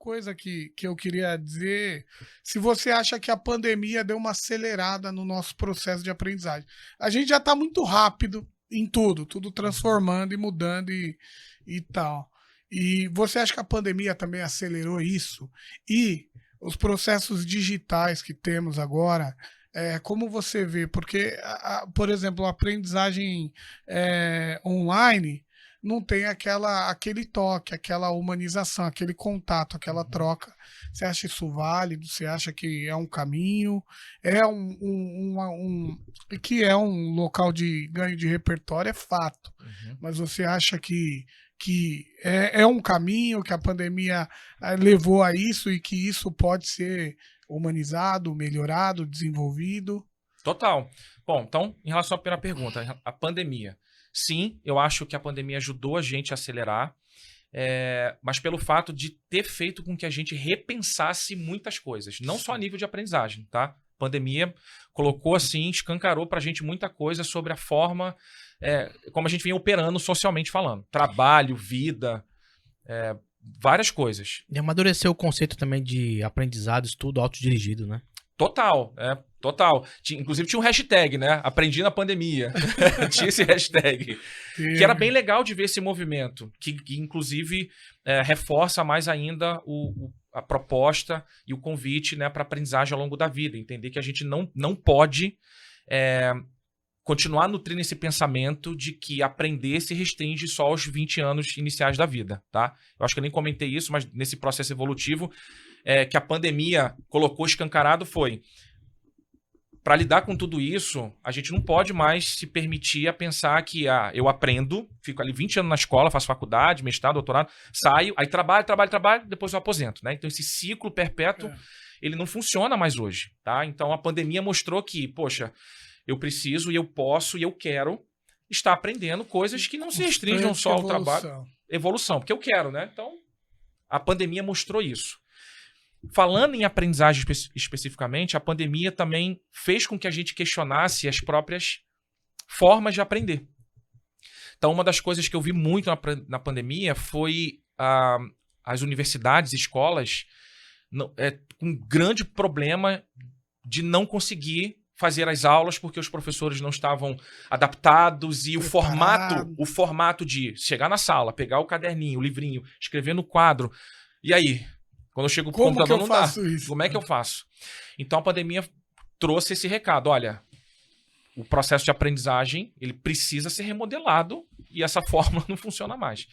coisa que eu queria dizer, se você acha que a pandemia deu uma acelerada no nosso processo de aprendizagem. A gente já está muito rápido em tudo transformando e mudando e tal. E você acha que a pandemia também acelerou isso? E os processos digitais que temos agora, como você vê? Porque, por exemplo, a aprendizagem online não tem aquele toque, aquela humanização, aquele contato, aquela troca. Você acha isso válido? Você acha que é um caminho? É que é um local de ganho de repertório, é fato. Mas você acha que é um caminho, que a pandemia levou a isso e que isso pode ser humanizado, melhorado, desenvolvido? Total. Bom, então, em relação à primeira pergunta, a pandemia. Sim, eu acho que a pandemia ajudou a gente a acelerar, mas pelo fato de ter feito com que a gente repensasse muitas coisas, não só a nível de aprendizagem, tá? A pandemia colocou assim, escancarou pra gente muita coisa sobre a forma como a gente vinha operando socialmente falando. Trabalho, vida, várias coisas. E amadureceu o conceito também de aprendizado, estudo autodirigido, né? Total, total. Inclusive tinha um hashtag, né? Aprendi na pandemia. Tinha esse hashtag. Que era bem legal de ver esse movimento, que inclusive reforça mais ainda a proposta e o convite, né, para aprendizagem ao longo da vida. Entender que a gente não pode continuar nutrindo esse pensamento de que aprender se restringe só aos 20 anos iniciais da vida, tá? Eu acho que eu nem comentei isso, mas nesse processo evolutivo que a pandemia colocou escancarado foi: para lidar com tudo isso, a gente não pode mais se permitir a pensar que eu aprendo, fico ali 20 anos na escola, faço faculdade, mestrado, doutorado, saio, aí trabalho, depois eu aposento, né? Então esse ciclo perpétuo, ele não funciona mais hoje, tá? Então a pandemia mostrou que, poxa, eu preciso e eu posso e eu quero estar aprendendo coisas que não se restringam só ao trabalho. Evolução, porque eu quero, né? Então a pandemia mostrou isso. Falando em aprendizagem especificamente, a pandemia também fez com que a gente questionasse as próprias formas de aprender. Então, uma das coisas que eu vi muito na pandemia foi as universidades, escolas, com um grande problema de não conseguir fazer as aulas porque os professores não estavam adaptados e o formato de chegar na sala, pegar o caderninho, o livrinho, escrever no quadro, e aí? Quando eu chego pro computador, não dá. Como é que eu faço? Então a pandemia trouxe esse recado. Olha, o processo de aprendizagem ele precisa ser remodelado e essa forma não funciona mais.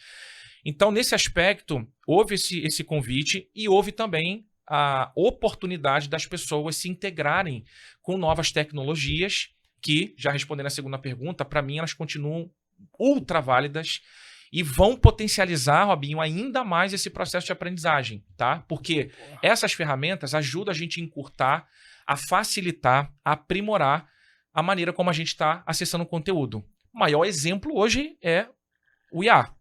Então, nesse aspecto, houve esse convite e houve também a oportunidade das pessoas se integrarem com novas tecnologias que, já respondendo a segunda pergunta, para mim elas continuam ultra válidas e vão potencializar, Robinho, ainda mais esse processo de aprendizagem, tá? Porque essas ferramentas ajudam a gente a encurtar, a facilitar, a aprimorar a maneira como a gente está acessando o conteúdo. O maior exemplo hoje é o IA,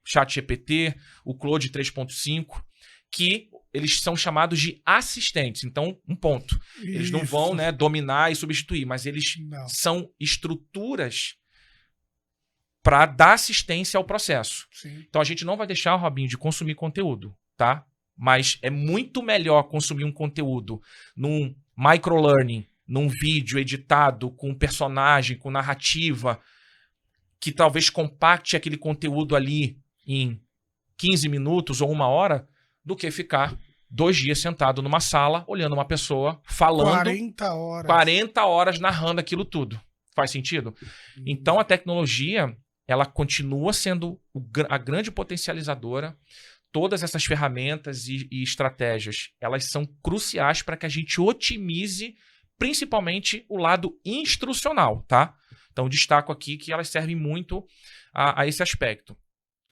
ChatGPT, o Claude 3.5, que eles são chamados de assistentes. Então, um ponto. Eles não vão, né, dominar e substituir, mas eles são estruturas para dar assistência ao processo. Sim. Então a gente não vai deixar, Robinho, de consumir conteúdo, tá? Mas é muito melhor consumir um conteúdo num microlearning, num vídeo editado com personagem, com narrativa, que talvez compacte aquele conteúdo ali em 15 minutos ou 1 hora, do que ficar 2 dias sentado numa sala, olhando uma pessoa, falando 40 horas narrando aquilo tudo. Faz sentido? Então a tecnologia ela continua sendo a grande potencializadora. Todas essas ferramentas e estratégias, elas são cruciais para que a gente otimize principalmente o lado instrucional, tá? Então, destaco aqui que elas servem muito a esse aspecto.